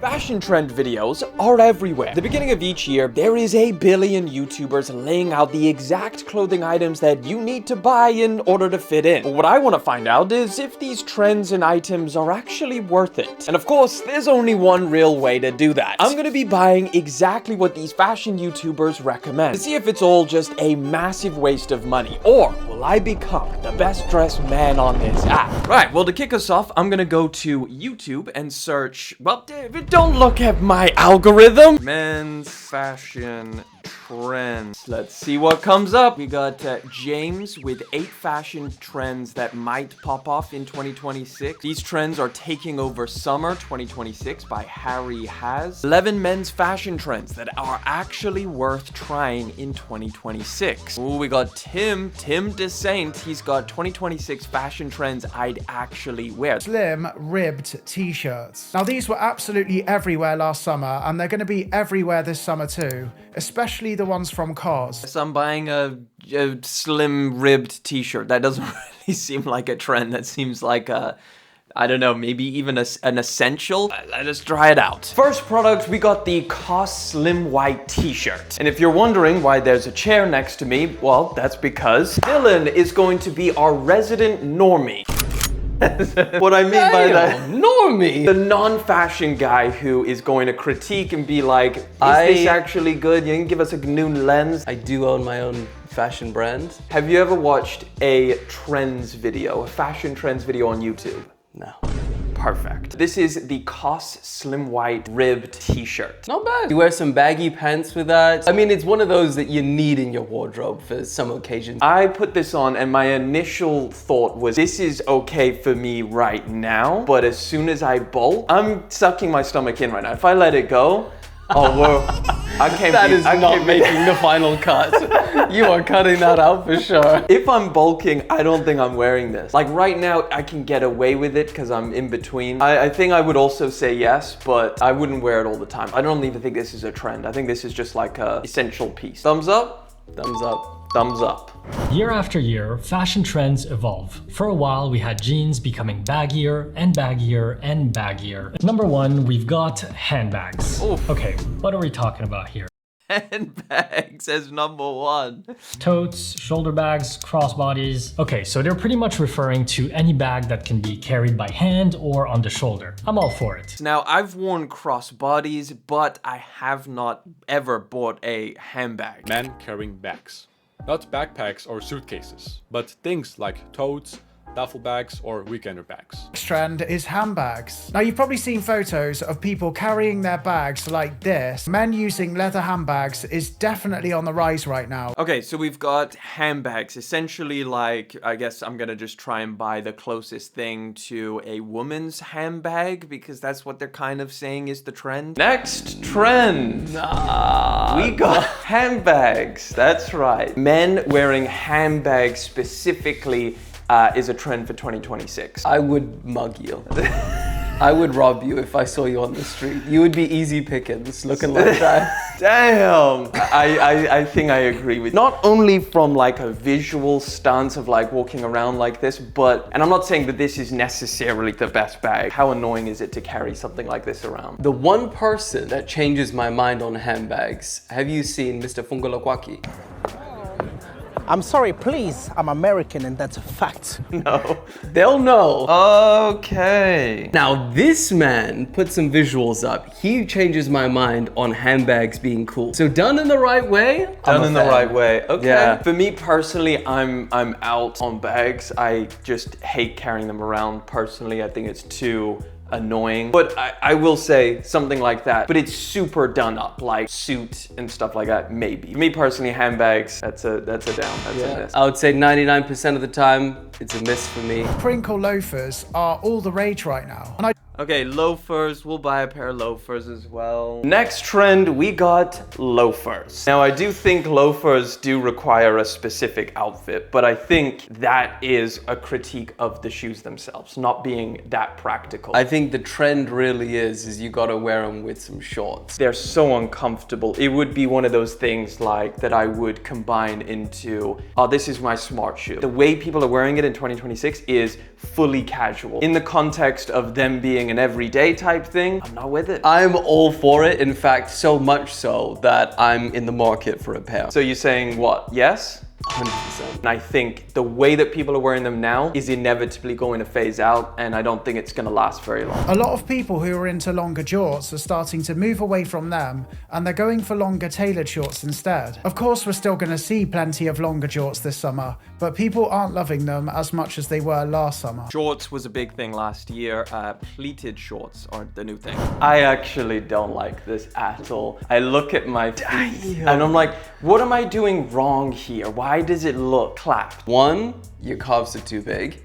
Fashion trend videos are everywhere. At the beginning of each year, there is a billion YouTubers laying out the exact clothing items that you need to buy in order to fit in. But what I want to find out is if these trends and items are actually worth it. And of course, there's only one real way to do that. I'm gonna be buying exactly what these fashion YouTubers recommend to see if it's all just a massive waste of money, or will I become the best dressed man on this app? Right, well, to kick us off, I'm gonna go to YouTube and search, well, don't look at my algorithm. Men's fashion trends. Let's see what comes up. We got James with 8 fashion trends that might pop off in 2026. These trends are taking over summer 2026 by Harry Has. 11 men's fashion trends that are actually worth trying in 2026. Ooh, we got Tim Dessaint. He's got 2026 fashion trends I'd actually wear. Slim ribbed t-shirts. Now these were absolutely everywhere last summer, and they're going to be everywhere this summer too, especially the ones from COS. So I'm buying a slim ribbed t-shirt. That doesn't really seem like a trend. That seems like a, I don't know, maybe even an essential. Let us try it out. First product, we got the COS Slim White t-shirt. And if you're wondering why there's a chair next to me, well, that's because Dylan is going to be our resident normie. What I mean by that, normie, the non-fashion guy who is going to critique and be like, is this actually good? You can give us a new lens. I do own my own fashion brand. Have you ever watched a trends video, a fashion trends video on YouTube? No. Perfect. This is the COS Slim White ribbed t-shirt. Not bad. You wear some baggy pants with that. I mean, it's one of those that you need in your wardrobe for some occasions. I put this on and my initial thought was, this is okay for me right now, but as soon as I bulk, I'm sucking my stomach in right now. If I let it go, oh, whoa. That is not making the final cut. You are cutting that out for sure. If I'm bulking, I don't think I'm wearing this. Like right now, I can get away with it because I'm in between. I think I would also say yes, but I wouldn't wear it all the time. I don't even think this is a trend. I think this is just like a essential piece. Thumbs up? Thumbs up. Thumbs up. Year after year, fashion trends evolve. For a while, we had jeans becoming baggier and baggier and baggier. Number 1, we've got handbags. Oof. Okay, what are we talking about here? Handbags as number 1. Totes, shoulder bags, crossbodies. Okay, so they're pretty much referring to any bag that can be carried by hand or on the shoulder. I'm all for it. Now, I've worn crossbodies, but I have not ever bought a handbag. Men carrying bags. Not backpacks or suitcases, but things like totes, duffel bags, or weekender bags. Next trend is handbags. Now you've probably seen photos of people carrying their bags like this. Men using leather handbags is definitely on the rise right now. Okay, so we've got handbags, essentially like, I guess I'm gonna just try and buy the closest thing to a woman's handbag because that's what they're kind of saying is the trend. Next trend. We got handbags, that's right. Men wearing handbags specifically is a trend for 2026. I would mug you. I would rob you if I saw you on the street. You would be easy pickings looking like that. Damn! I think I agree with you. Not only from like a visual stance of like walking around like this, but, and I'm not saying that this is necessarily the best bag. How annoying is it to carry something like this around? The one person that changes my mind on handbags, have you seen Mr. Fungolakwaki? I'm sorry, please. I'm American and that's a fact. No. They'll know. Okay. Now this man put some visuals up. He changes my mind on handbags being cool. So done in the right way, Done in the right way. Okay. Yeah. For me personally, I'm out on bags. I just hate carrying them around personally. I think it's too annoying, but I will say something like that, but it's super done up, like suit and stuff like that, maybe. Me personally, handbags, that's a down, that's a miss. I would say 99% of the time, it's a miss for me. Crinkle loafers are all the rage right now. And Okay, loafers, we'll buy a pair of loafers as well. Next trend, we got loafers. Now I do think loafers do require a specific outfit, but I think that is a critique of the shoes themselves, not being that practical. I think the trend really is you gotta wear them with some shorts. They're so uncomfortable. It would be one of those things like that I would combine into, oh, this is my smart shoe. The way people are wearing it in 2026 is fully casual. In the context of them being doing an everyday type thing, I'm not with it. I'm all for it. In fact, so much so that I'm in the market for a pair. So you're saying what? Yes? 100%. And I think the way that people are wearing them now is inevitably going to phase out, and I don't think it's going to last very long. A lot of people who are into longer jorts are starting to move away from them, and they're going for longer tailored shorts instead. Of course, we're still going to see plenty of longer jorts this summer, but people aren't loving them as much as they were last summer. Shorts was a big thing last year. Pleated shorts aren't the new thing. I actually don't like this at all. I look at my feet and I'm like, what am I doing wrong here? Why does it look clapped? One, your calves are too big.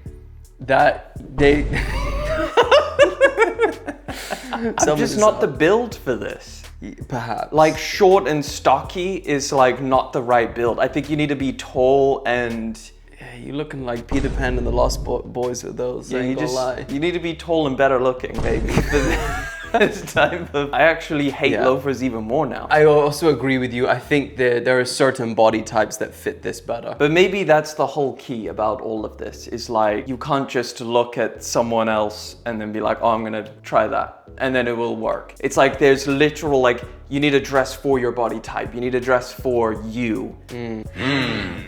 I'm just not the build for this. Perhaps. Like short and stocky is like not the right build. I think you need to be tall and... Yeah, you're looking like Peter Pan and the Lost Boys with those. Yeah, lie. you need to be tall and better looking, maybe. This type of... I actually hate loafers even more now. I also agree with you. I think there are certain body types that fit this better. But maybe that's the whole key about all of this, is like, you can't just look at someone else and then be like, oh, I'm gonna try that, and then it will work. It's like there's literal, like, you need to dress for your body type. You need to dress for you.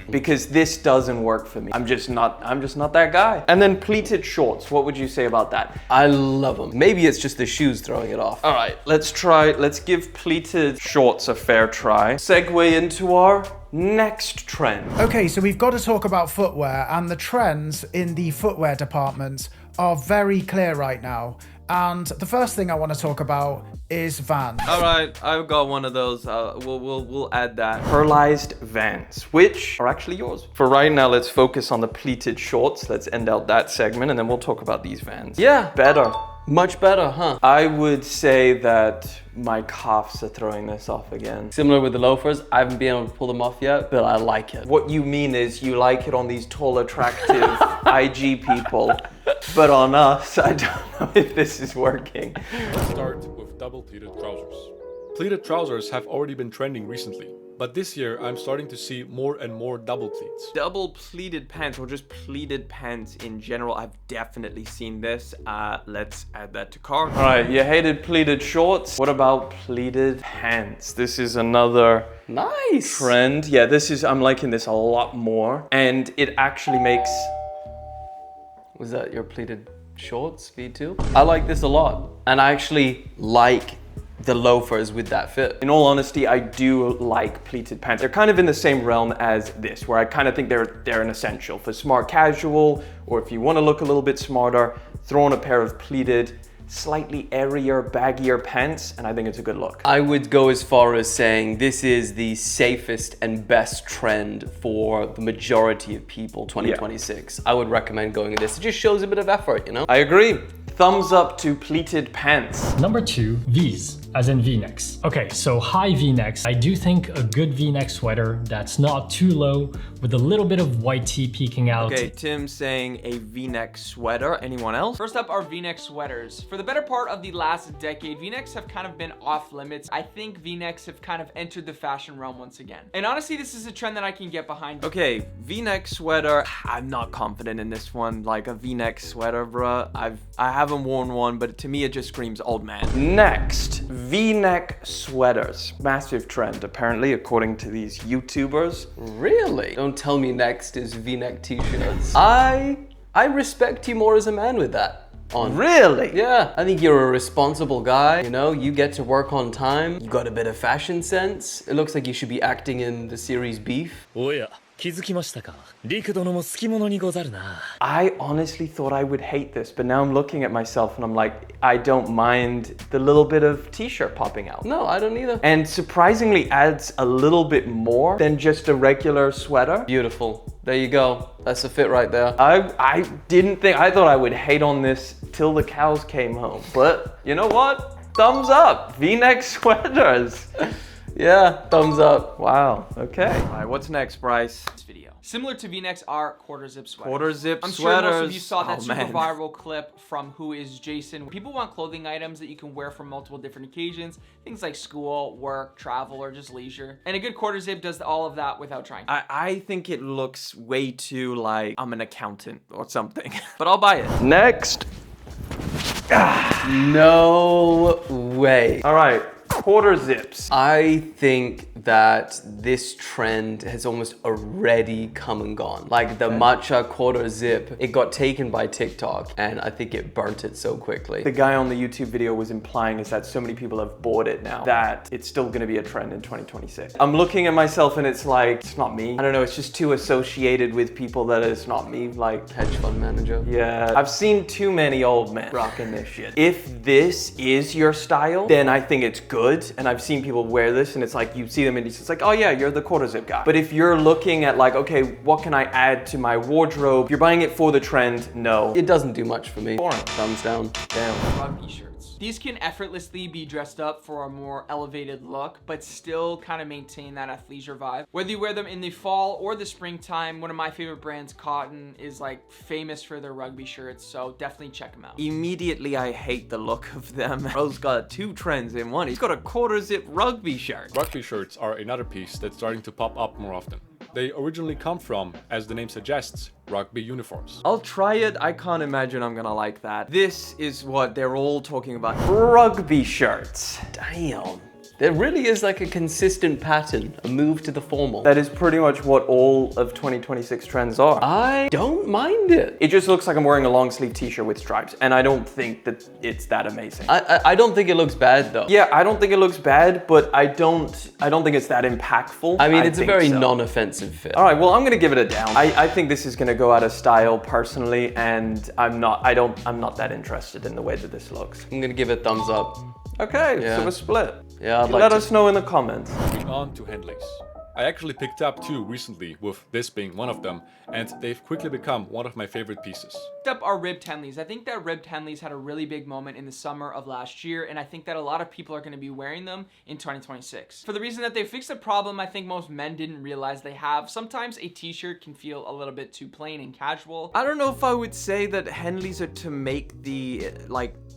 Because this doesn't work for me. I'm just not that guy. And then pleated shorts, what would you say about that? I love them. Maybe it's just the shoes throwing it off. All right, let's give pleated shorts a fair try. Segue into our next trend. Okay, so we've got to talk about footwear, and the trends in the footwear department are very clear right now. And the first thing I want to talk about is Vans. All right, I've got one of those. We'll add that. Pearlized Vans, which are actually yours. For right now, let's focus on the pleated shorts. Let's end out that segment, and then we'll talk about these Vans. Yeah. Better. Much better, huh? I would say that my calves are throwing this off again. Similar with the loafers, I haven't been able to pull them off yet, but I like it. What you mean is you like it on these tall, attractive IG people, but on us, I don't know if this is working. Let's start with double pleated trousers. Pleated trousers have already been trending recently, but this year I'm starting to see more and more double pleats. Double pleated pants, or just pleated pants in general, I've definitely seen this. Let's add that to cart. All right, you hated pleated shorts. What about pleated pants? This is another nice trend. Yeah, I'm liking this a lot more. And it actually makes... Was that your pleated shorts, V2? I like this a lot. And I actually like the loafers with that fit. In all honesty, I do like pleated pants. They're kind of in the same realm as this, where I kind of think they're an essential for smart casual, or if you want to look a little bit smarter, throw on a pair of pleated, slightly airier, baggier pants, and I think it's a good look. I would go as far as saying this is the safest and best trend for the majority of people 2026. I would recommend going with this. It just shows a bit of effort, you know? I agree. Thumbs up to pleated pants. Number 2, V's, as in V-necks. Okay, so high V-necks. I do think a good V-neck sweater that's not too low with a little bit of white tee peeking out. Okay, Tim saying a V-neck sweater. Anyone else? First up are V-neck sweaters. For the better part of the last decade, V-necks have kind of been off limits. I think V-necks have kind of entered the fashion realm once again. And honestly, this is a trend that I can get behind. Okay, V-neck sweater. I'm not confident in this one. Like a V-neck sweater, bruh. I haven't worn one, but to me it just screams old man. Next, V-neck sweaters. Massive trend, apparently, according to these YouTubers. Really? Don't tell me next is V-neck t-shirts. I respect you more as a man with that on. Really? Yeah, I think you're a responsible guy. You know, you get to work on time. You got a bit of fashion sense. It looks like you should be acting in the series Beef. Oh yeah. I honestly thought I would hate this, but now I'm looking at myself and I'm like, I don't mind the little bit of t-shirt popping out. No, I don't either. And surprisingly adds a little bit more than just a regular sweater. Beautiful. There you go. That's a fit right there. I thought I would hate on this till the cows came home. But you know what? Thumbs up. V-neck sweaters. Yeah, thumbs up. Wow, okay. All right, what's next, Bryce? This video. Similar to V-necks are quarter zip sweaters. Quarter zip I'm sweaters. sure most of you saw that super man. viral clip from Who Is Jason. People want clothing items that you can wear for multiple different occasions. Things like school, work, travel, or just leisure. And a good quarter zip does all of that without trying. I think it looks way too like I'm an accountant or something. But I'll buy it. Next. No way. All right, quarter zips. I think that this trend has almost already come and gone. Like the matcha quarter zip, it got taken by TikTok and I think it burnt it so quickly. The guy on the YouTube video was implying is that so many people have bought it now that it's still gonna be a trend in 2026. I'm looking at myself and it's like, it's not me. I don't know, it's just too associated with people that it's not me. Like, Hedge fund manager. yeah, I've seen too many old men rocking this shit. If this is your style, then I think it's good. And I've seen people wear this and it's like, you see them and it's like, oh yeah, you're the quarter zip guy. But if you're looking at like, okay, what can I add to my wardrobe? You're buying it for the trend, no. It doesn't do much for me. Boring. Thumbs down. Damn. Rugby shirts. These can effortlessly be dressed up for a more elevated look, but still kind of maintain that athleisure vibe. Whether you wear them in the fall or the springtime, one of my favorite brands, Cotton, is like famous for their rugby shirts, so definitely check them out. Immediately, I hate the look of them. Bro's got two trends in one. He's got a quarter zip rugby shirt. Rugby shirts are another piece that's starting to pop up more often. They originally come from, as the name suggests, rugby uniforms. I'll try it. I can't imagine I'm gonna like that. This is what they're all talking about. Rugby shirts. Damn. There really is like a consistent pattern, a move to the formal. That is pretty much what all of 2026 trends are. I don't mind it. It just looks like I'm wearing a long sleeve t-shirt with stripes, and I don't think that it's that amazing. I don't think it looks bad though. Yeah, I don't think it looks bad, but I don't think it's that impactful. I mean, it's a think very so. non-offensive fit. All right, well, I'm gonna give it a down. I think this is gonna go out of style personally, and I'm not that interested in the way that this looks. I'm gonna give it a thumbs up. Okay, Yeah. so we're split. Yeah, I'd like Let to. us know in the comments. Moving on to Henleys. I actually picked up two recently, with this being one of them, and they've quickly become one of my favorite pieces. Next up are ribbed Henleys. I think that ribbed Henleys had a really big moment in the summer of last year, and I think that a lot of people are going to be wearing them in 2026. For the reason that they fixed a problem I think most men didn't realize they have. Sometimes a t-shirt can feel a little bit too plain and casual. I don't know if I would say that Henleys are to make the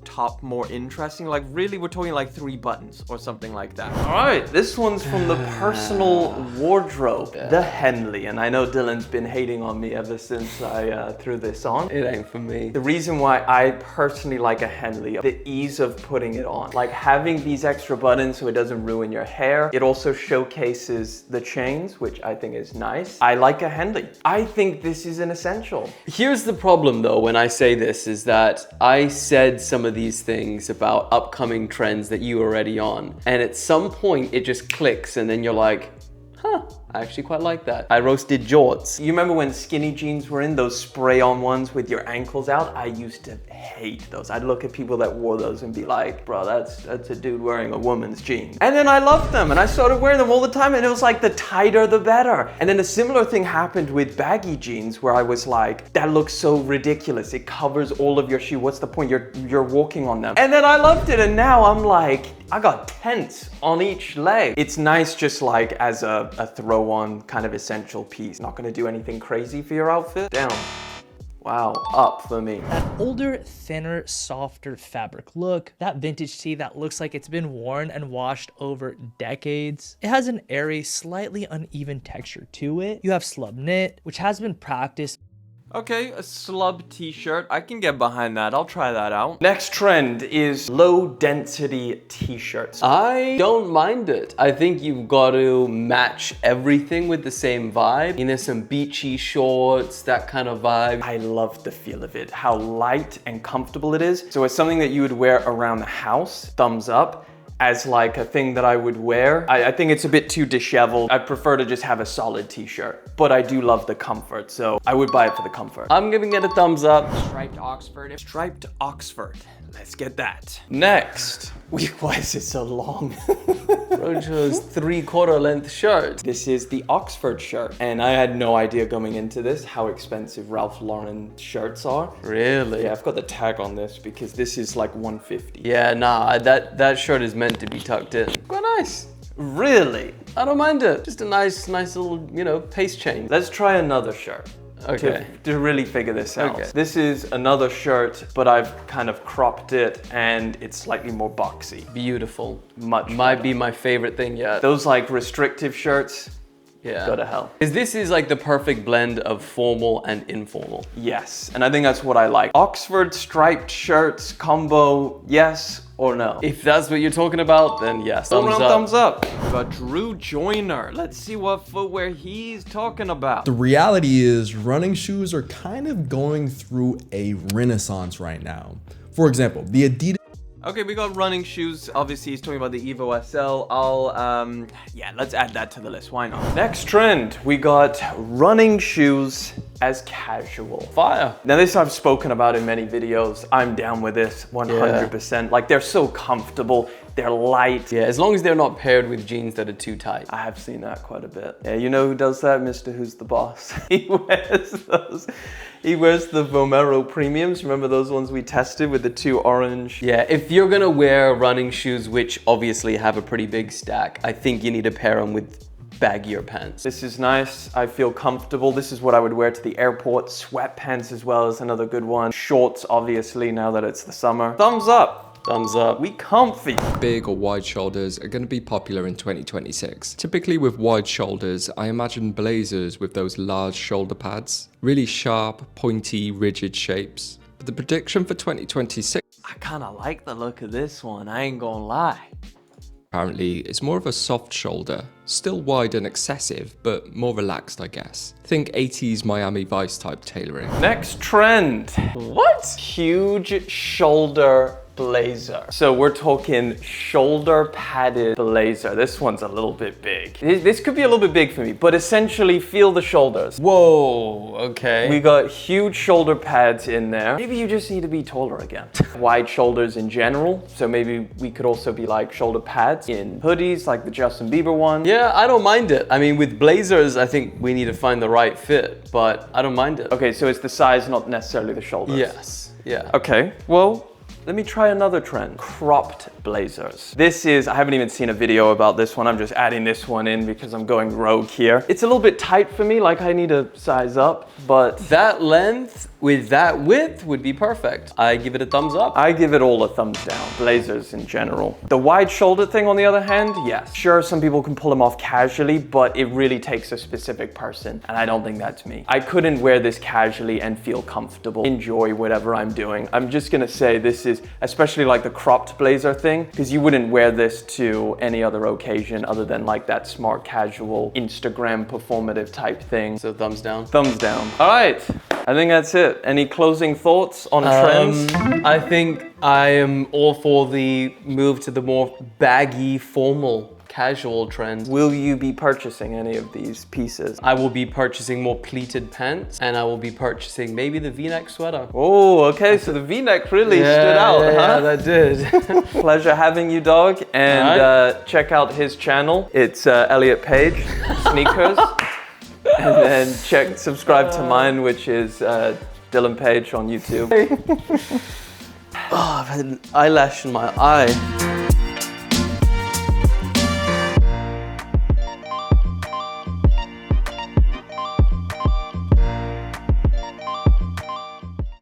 top more interesting. Like really, we're talking like 3 buttons or something like that. All right, this one's from the personal wardrobe, the Henley. And I know Dylan's been hating on me ever since I threw this on. It ain't for me. The reason why I personally like a Henley, the ease of putting it on. Like having these extra buttons so it doesn't ruin your hair. It also showcases the chains, which I think is nice. I like a Henley. I think this is an essential. Here's the problem though when I say this is that I said some of these things about upcoming trends that you were already on. And at some point it just clicks and then you're like, huh, I actually quite like that. I roasted jorts. You remember when skinny jeans were in, those spray-on ones with your ankles out? I used to hate those. I'd look at people that wore those and be like, bro, that's a dude wearing a woman's jeans. And then I loved them and I started wearing them all the time and it was like the tighter the better. And then a similar thing happened with baggy jeans where I was like, that looks so ridiculous. It covers all of your shoe. What's the point? You're walking on them. And then I loved it and now I'm like, I got tents on each leg. It's nice just like as a throw-on kind of essential piece. Not gonna do anything crazy for your outfit. Down. Wow, up for me. That older, thinner, softer fabric look, that vintage tee that looks like it's been worn and washed over decades. It has an airy, slightly uneven texture to it. You have slub knit, which has been practiced. Okay, a slub t-shirt. I can get behind that. I'll try that out. Next trend is low density t-shirts. I don't mind it. I think you've got to match everything with the same vibe. You know, some beachy shorts, that kind of vibe. I love the feel of it, how light and comfortable it is. So it's something that you would wear around the house, thumbs up. As like a thing that I would wear. I think it's a bit too disheveled. I'd prefer to just have a solid t-shirt, but I do love the comfort, so I would buy it for the comfort. I'm giving it a thumbs up. Striped Oxford. Striped Oxford. Let's get that. Next. Why is it so long? Bro chose 3/4 length shirt. This is the Oxford shirt, and I had no idea going into this how expensive Ralph Lauren shirts are. Really? Yeah, I've got the tag on this because this is like $150. Yeah, nah, that shirt is meant to be tucked in. Quite nice. Really? I don't mind it. Just a nice little, you know, paste change. Let's try another shirt. Okay. To really figure this out. Okay. This is another shirt, but I've kind of cropped it and it's slightly more boxy. Beautiful. Much Might better. be my favorite thing yet. Those like restrictive shirts, Yeah. go to hell. Because this is like the perfect blend of formal and informal. Yes, and I think that's what I like. Oxford striped shirts combo, yes or no? If that's what you're talking about, then yes. Thumbs up. Thumbs up. We got Drew Joyner. Let's see what footwear he's talking about. The reality is running shoes are kind of going through a renaissance right now. For example, the Adidas. Okay, we got running shoes. Obviously, he's talking about the Evo SL. Yeah, let's add that to the list. Why not? Next trend, we got running shoes as casual. Fire. Now, this I've spoken about in many videos. I'm down with this 100%. Like, they're so comfortable. They're light. Yeah, as long as they're not paired with jeans that are too tight. I have seen that quite a bit. Yeah, you know who does that? Mr. Who's the Boss. He wears those. He wears the Vomero Premiums. Remember those ones we tested with the 2 orange? Yeah, if you're gonna wear running shoes, which obviously have a pretty big stack, I think you need to pair them with baggier pants. This is nice. I feel comfortable. This is what I would wear to the airport. Sweatpants as well is another good one. Shorts, obviously, now that it's the summer. Thumbs up. Thumbs up. We comfy. Big or wide shoulders are going to be popular in 2026. Typically with wide shoulders, I imagine blazers with those large shoulder pads. Really sharp, pointy, rigid shapes. But the prediction for 2026 I kind of like the look of this one. I ain't gonna lie. apparently is more of a soft shoulder. Still wide and excessive, but more relaxed, I guess. Think 80s Miami Vice type tailoring. Next trend. What? Huge shoulder blazer. So we're talking shoulder padded blazer. This one's a little bit big. This could be a little bit big for me, but essentially feel the shoulders. Whoa, okay. We got huge shoulder pads in there. Maybe you just need to be taller again. Wide shoulders in general. So maybe we could also be like shoulder pads in hoodies, like the Justin Bieber one. Yeah, I don't mind it. I mean, with blazers, I think we need to find the right fit, but I don't mind it. Okay, so it's the size, not necessarily the shoulders. Yes, yeah. Okay, well, let me try another trend. Cropped blazers. This is, I haven't even seen a video about this one. I'm just adding this one in because I'm going rogue here. It's a little bit tight for me, like I need to size up, but that length with that width would be perfect. I give it a thumbs up. I give it all a thumbs down. Blazers in general. The wide shoulder thing, on the other hand, yes. Sure, some people can pull them off casually, but it really takes a specific person, and I don't think that's me. I couldn't wear this casually and feel comfortable, enjoy whatever I'm doing. I'm just gonna say this is, especially like the cropped blazer thing, because you wouldn't wear this to any other occasion other than like that smart casual Instagram performative type thing. So thumbs down. Thumbs down. All right, I think that's it. Any closing thoughts on trends? I think I am all for the move to the more baggy, formal, casual trend. Will you be purchasing any of these pieces? I will be purchasing more pleated pants, and I will be purchasing maybe the V-neck sweater. Oh, okay, so the V-neck really stood out, huh? Yeah, that did. Pleasure having you, dog. And check out his channel. It's Elliot Page, Sneakers. And then subscribe to mine, which is Dylan Page on YouTube. Oh, I've had an eyelash in my eye.